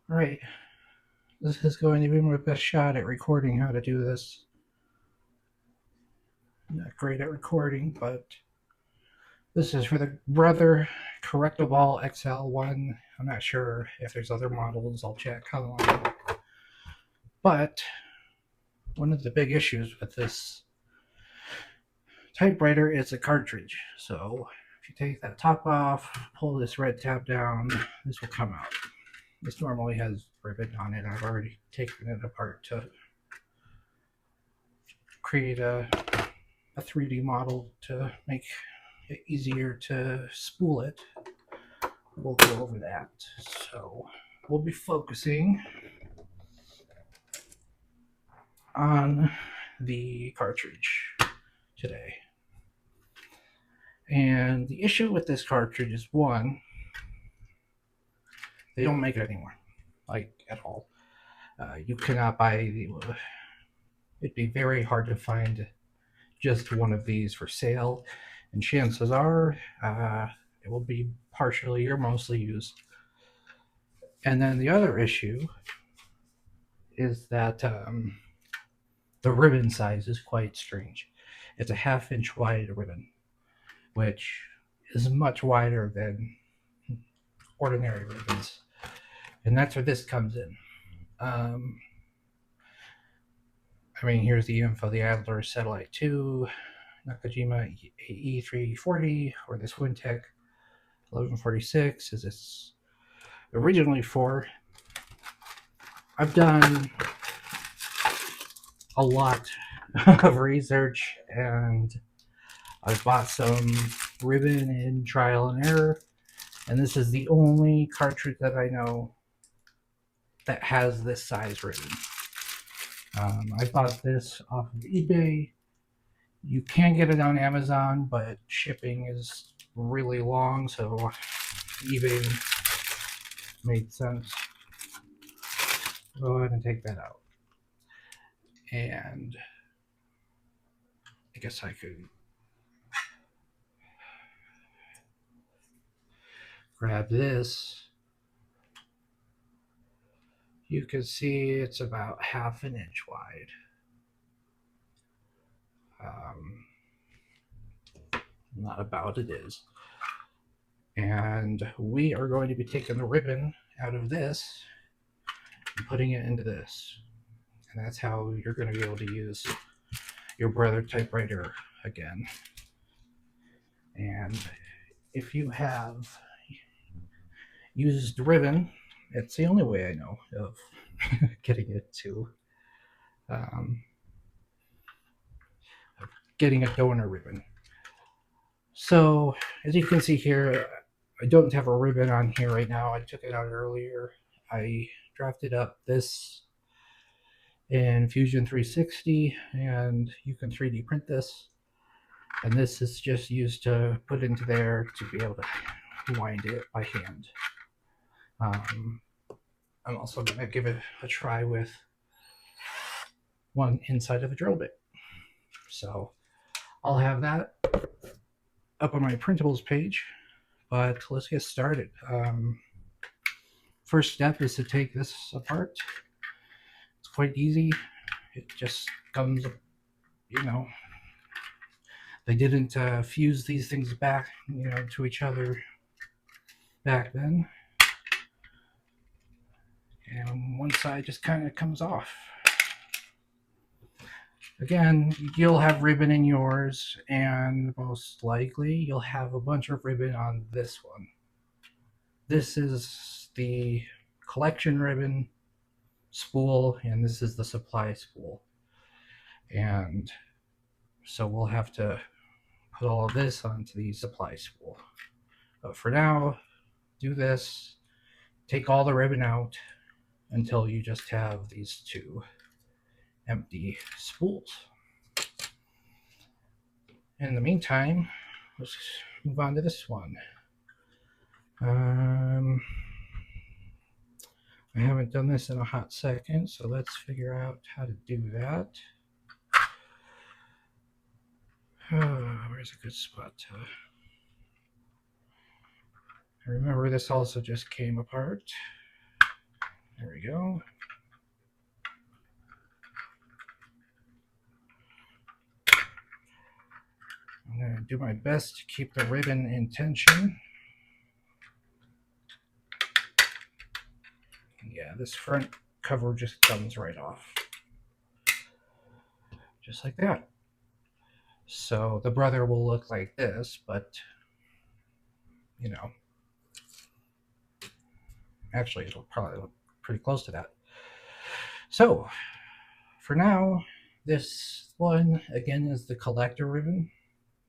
Alright, this is going to be my best shot at recording how to do this. I'm not great at recording, but this is for the Brother Correctable XL1. I'm not sure if there's other models, I'll check online. But one of the big issues with this typewriter is a cartridge. So if you take that top off, pull this red tab down, this will come out. This normally has ribbon on it. I've already taken it apart to create a 3D model to make it easier to spool it. We'll go over that. So we'll be focusing on the cartridge today. And the issue with this cartridge is, one, they don't make it anymore, like at all. You cannot buy it'd be very hard to find just one of these for sale, and chances are it will be partially or mostly used. And then the other issue is that the ribbon size is quite strange. It's a half-inch wide ribbon, which is much wider than ordinary ribbons, and that's where this comes in. I mean, here's the info: the Adler Satellite 2, Nakajima AE340, or this Wintec 1146 is this originally for. I've done a lot of research, and I've bought some ribbon in trial and error, and this is the only cartridge that I know that has this size ribbon. I bought this off of eBay. You can get it on Amazon, but shipping is really long, so eBay made sense. Go ahead and take that out. And I guess I could grab this. You can see it's about half an inch wide. Not about, it is. And we are going to be taking the ribbon out of this and putting it into this. And that's how you're going to be able to use your Brother typewriter again. And if you have used ribbon, it's the only way I know of getting it to getting a donor ribbon. So as you can see here, I don't have a ribbon on here right now. I took it out earlier. I drafted up this in Fusion 360, and you can 3D print this. And this is just used to put into there to be able to wind it by hand. I'm also going to give it a try with one inside of a drill bit. So I'll have that up on my printables page, but let's get started. First step is to take this apart. It's quite easy. It just comes, they didn't fuse these things back, to each other back then. And one side just kind of comes off. Again, you'll have ribbon in yours, and most likely you'll have a bunch of ribbon on this one. This is the collection ribbon spool, and this is the supply spool. And so we'll have to put all of this onto the supply spool. But for now, do this, take all the ribbon out until you just have these two empty spools. In the meantime, let's move on to this one. I haven't done this in a hot second, so let's figure out how to do that. Where's a good spot to... Remember, this also just came apart. There we go. I'm going to do my best to keep the ribbon in tension. Yeah, this front cover just comes right off. Just like that. So the brother will look like this, but, you know, actually it'll probably look pretty close to that. So, for now, this one, again, is the collector ribbon.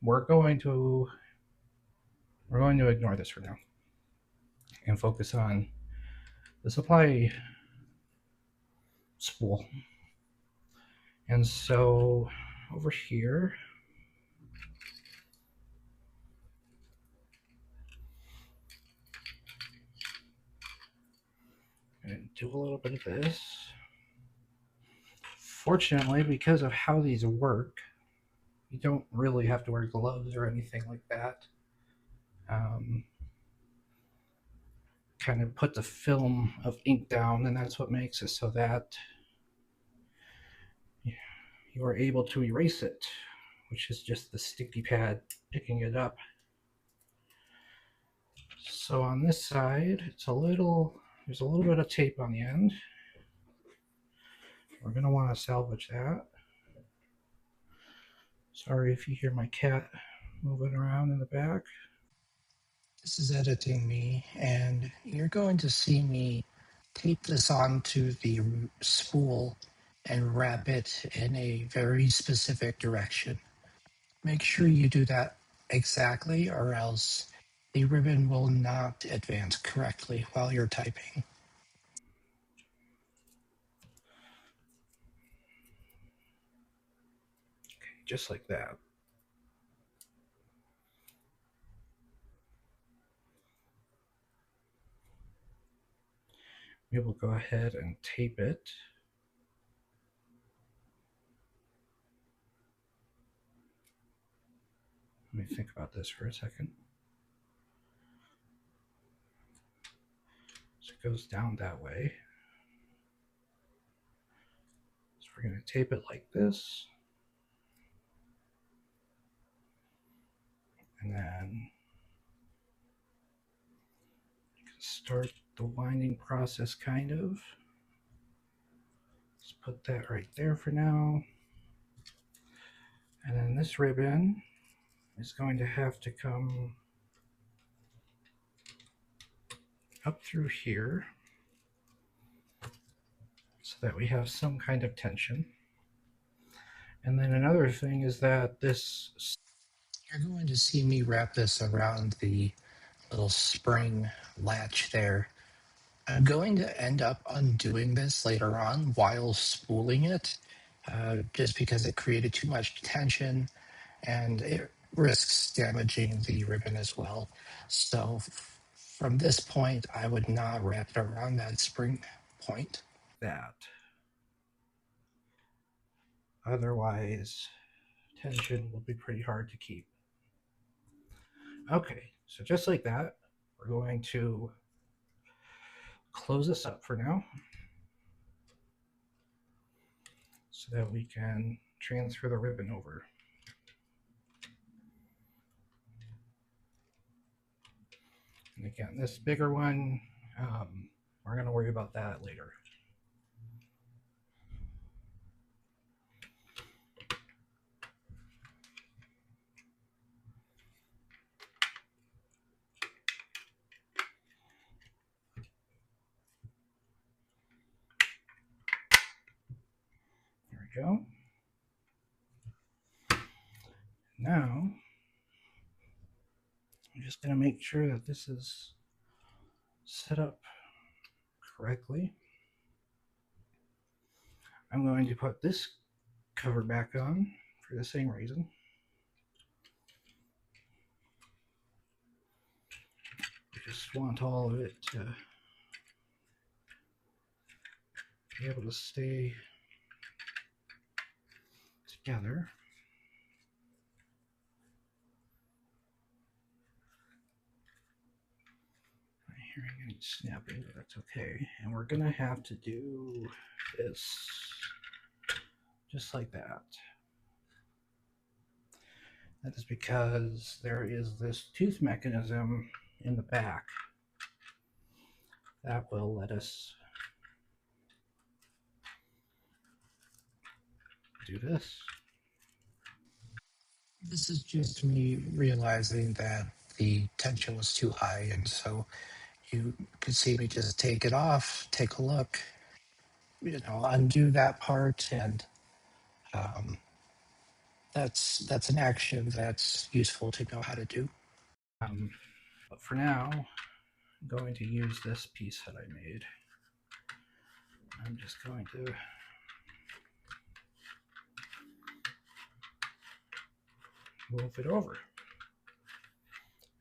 We're going to ignore this for now and focus on the supply spool. And so over here, I'm going to do a little bit of this. Fortunately, because of how these work, you don't really have to wear gloves or anything like that. Kind of put the film of ink down, and that's what makes it so that you are able to erase it, which is just the sticky pad picking it up. So on this side, there's a little bit of tape on the end. We're going to want to salvage that. Sorry if you hear my cat moving around in the back. This is editing me, and you're going to see me tape this onto the spool and wrap it in a very specific direction. Make sure you do that exactly, or else the ribbon will not advance correctly while you're typing. Okay, just like that. We will go ahead and tape it. Let me think about this for a second. So it goes down that way. So we're going to tape it like this. And then you can start the winding process kind of. Let's put that right there for now. And then this ribbon is going to have to come up through here so that we have some kind of tension. And then another thing is that this... You're going to see me wrap this around the little spring latch there. I'm going to end up undoing this later on while spooling it, just because it created too much tension and it risks damaging the ribbon as well. So from this point, I would not wrap it around that spring point. that. Otherwise, tension will be pretty hard to keep. Okay, so just like that, we're going to close this up for now so that we can transfer the ribbon over. And again, this bigger one, we're going to worry about that later. There we go. Now, I'm just going to make sure that this is set up correctly. I'm going to put this cover back on for the same reason. I just want all of it to be able to stay together. hearing any snapping, but that's okay. And we're gonna have to do this just like that. That is because there is this tooth mechanism in the back that will let us do this. This is just me realizing that the tension was too high, and so you could see me just take it off, take a look, undo that part, and um, that's an action that's useful to know how to do. Um, but for now, I'm going to use this piece that I made. I'm just going to move it over.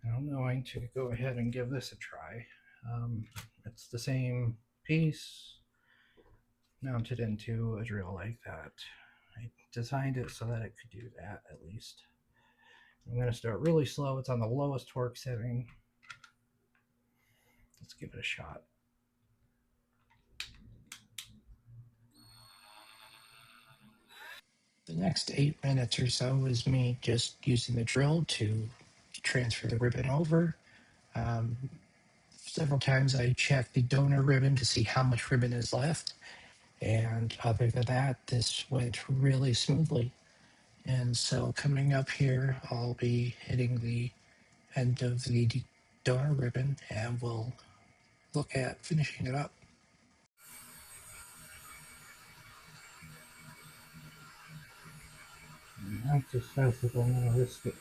And I'm going to go ahead and give this a try. It's the same piece mounted into a drill like that. I designed it so that it could do that at least. I'm going to start really slow. It's on the lowest torque setting. Let's give it a shot. The next 8 minutes or so is me just using the drill to transfer the ribbon over. Um, Several times I check the donor ribbon to see how much ribbon is left. And other than that, this went really smoothly. And so coming up here, I'll be hitting the end of the donor ribbon and we'll look at finishing it up. Not just fast as I'm going to risk it.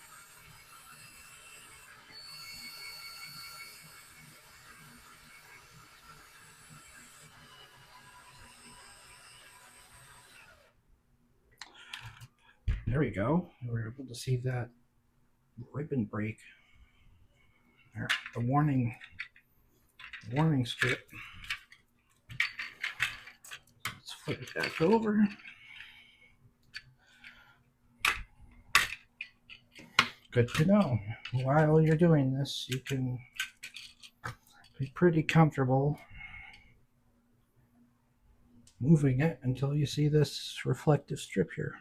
There we go. We're able to see that ribbon break. There, the warning strip. Let's flip it back over. Good to know. While you're doing this, you can be pretty comfortable moving it until you see this reflective strip here.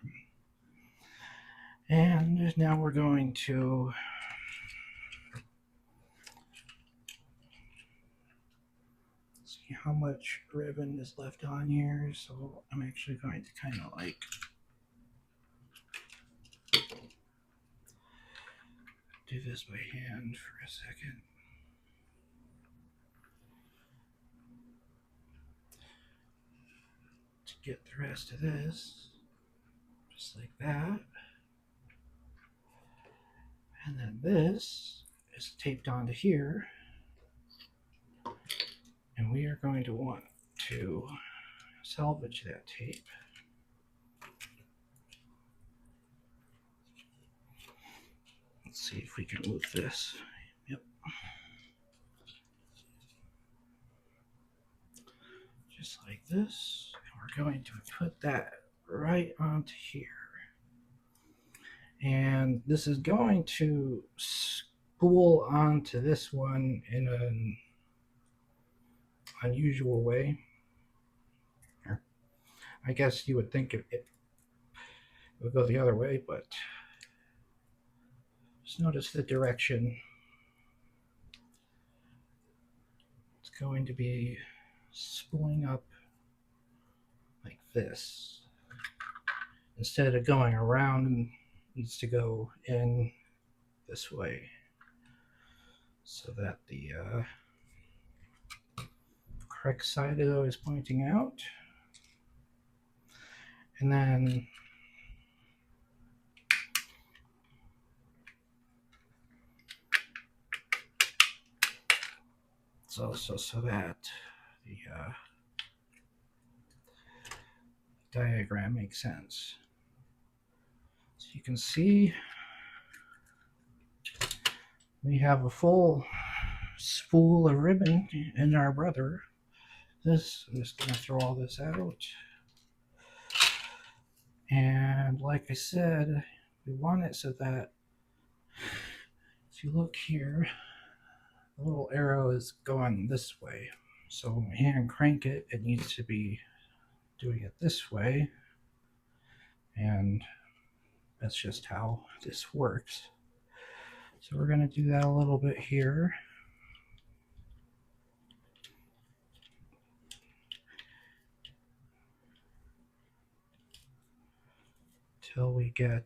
And now we're going to see how much ribbon is left on here. So I'm actually going to kind of like do this by hand for a second. To get the rest of this, just like that. And then this is taped onto here. And we are going to want to salvage that tape. Let's see if we can move this. Yep. Just like this. And we're going to put that right onto here. And this is going to spool onto this one in an unusual way. I guess you would think it would go the other way, but just notice the direction. It's going to be spooling up like this. Instead of going around, it needs to go in this way so that the correct side is always pointing out. And then so that the diagram makes sense. So you can see we have a full spool of ribbon in our brother. This, I'm just going to throw all this out. And like I said, we want it so that if you look here, The little arrow is going this way. So when we hand crank it, it needs to be doing it this way. And that's just how this works. So we're going to do that a little bit here. Till we get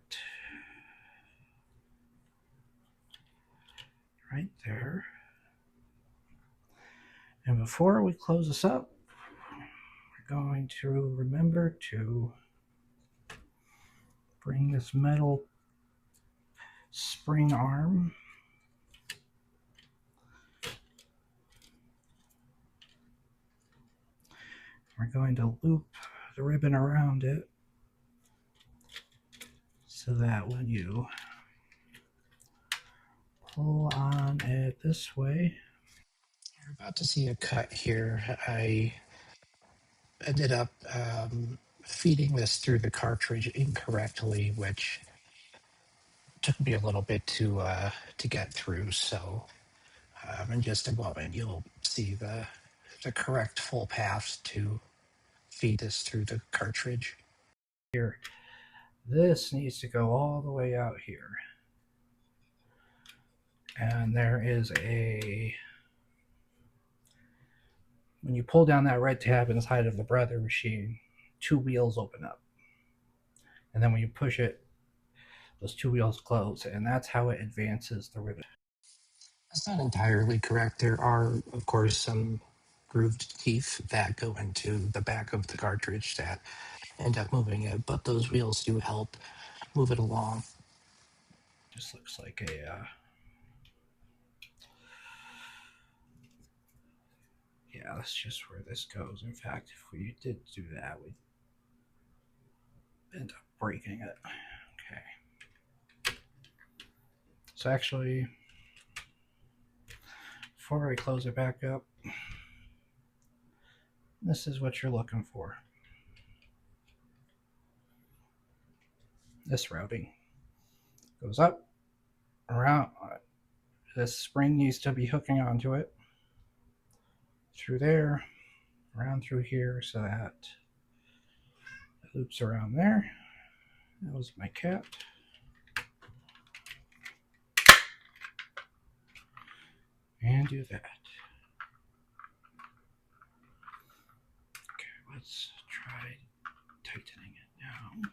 right there. And before we close this up, we're going to remember to bring this metal spring arm we're going to loop the ribbon around it so that when you pull on it this way. You're about to see a cut here. I ended up feeding this through the cartridge incorrectly, which took me a little bit to get through. So in just a moment, you'll see the correct full path to feed this through the cartridge. Here, this needs to go all the way out here. And there is when you pull down that red tab inside of the brother machine, two wheels open up. And then when you push it, those two wheels close, and that's how it advances the ribbon. That's not entirely correct. There are, of course, some grooved teeth that go into the back of the cartridge that end up moving it, but those wheels do help move it along. Just looks like a yeah, that's just where this goes. In fact, if we did do that, we'd end up breaking it. Okay. So actually, before I close it back up, this is what you're looking for. This routing goes up, around. This spring needs to be hooking onto it through there, around through here, so that it loops around there. That was my cat. And do that. Okay, let's try tightening it now.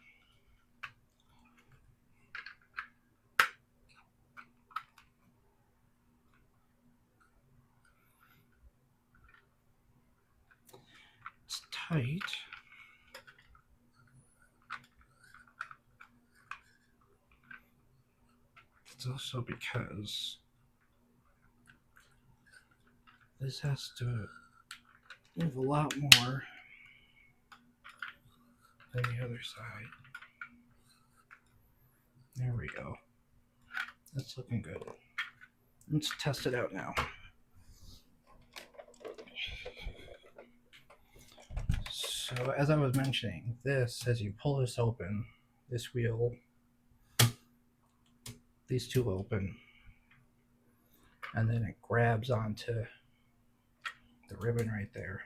It's tight. It's also because this has to move a lot more than the other side. There we go. That's looking good. Let's test it out now. So as I was mentioning, this, as you pull this open, this wheel, these two open, and then it grabs onto the ribbon right there.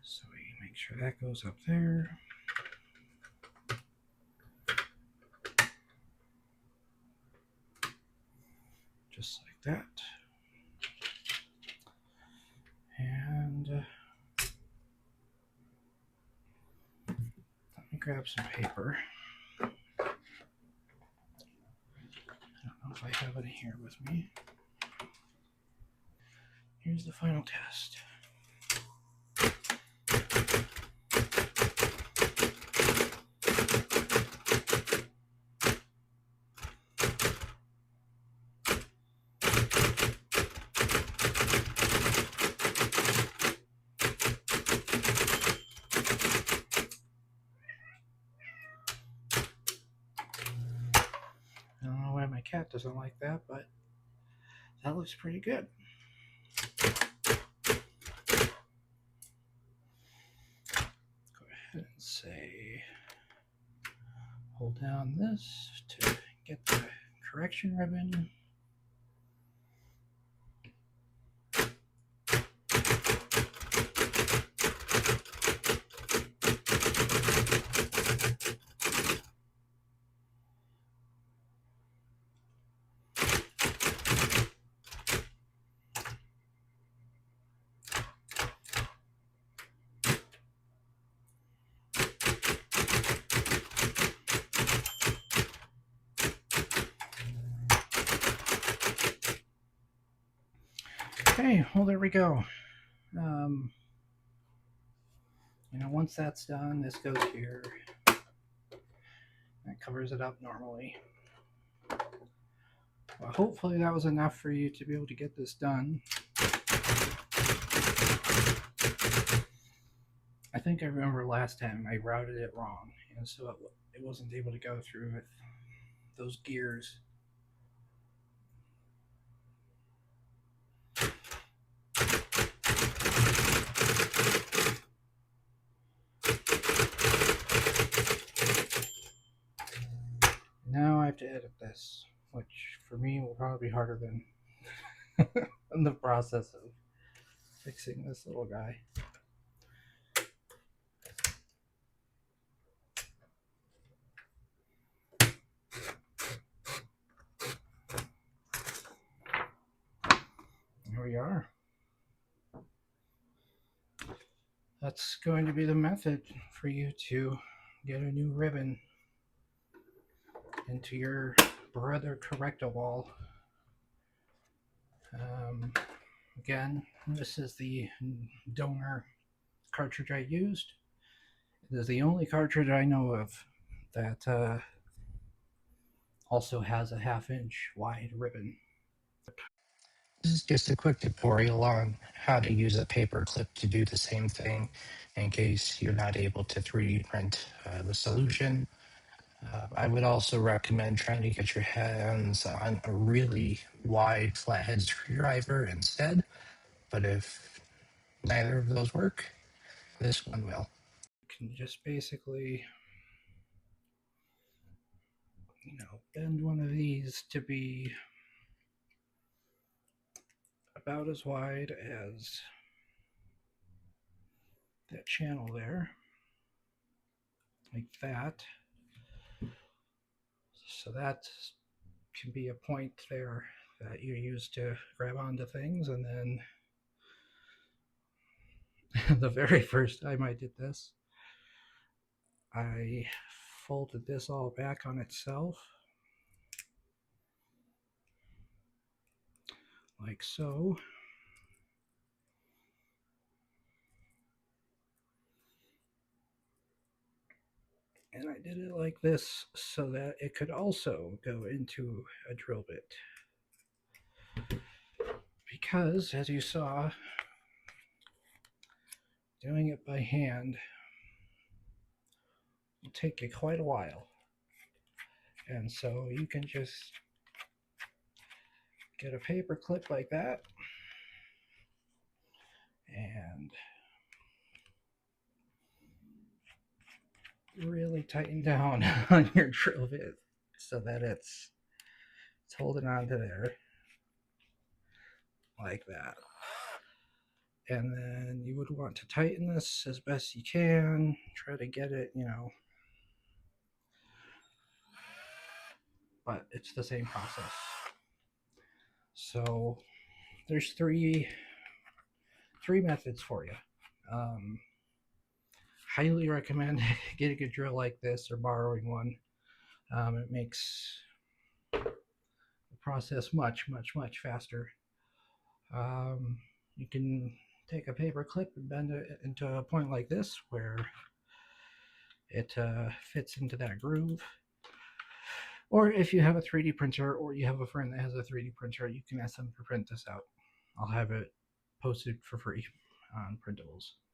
So we make sure that goes up there. Just like that. And let me grab some paper. I don't know if I have it here with me. Here's the final test. I don't know why my cat doesn't like that, but that looks pretty good. Go ahead and say, hold down this to get the correction ribbon. Okay, well, there we go. Um, once that's done, this goes here. That covers it up normally. Well, hopefully that was enough for you to be able to get this done. I think I remember last time I routed it wrong, and so it wasn't able to go through with those gears. Now I have to edit this, which for me will probably be harder than the process of fixing this little guy. Here we are. That's going to be the method for you to get a new ribbon into your Brother Correctawall. Again, this is the donor cartridge I used. It is the only cartridge I know of that also has a 1/2 inch wide ribbon. This is just a quick tutorial on how to use a paper clip to do the same thing in case you're not able to 3D print the solution. I would also recommend trying to get your hands on a really wide flathead screwdriver instead, but if neither of those work, this one will. You can just basically, bend one of these to be about as wide as that channel there, like that. So that can be a point there that you use to grab onto things. And then the very first time I did this, I folded this all back on itself, like so. And I did it like this so that it could also go into a drill bit. Because, as you saw, doing it by hand will take you quite a while. And so you can just get a paper clip like that and really tighten down on your drill bit so that it's holding on to there like that. And then you would want to tighten this as best you can. Try to get it, but it's the same process. So there's three methods for you. Highly recommend getting a drill like this or borrowing one. It makes the process much faster. You can take a paper clip and bend it into a point like this where it fits into that groove. Or if you have a 3D printer or you have a friend that has a 3D printer, you can ask them to print this out. I'll have it posted for free on Printables.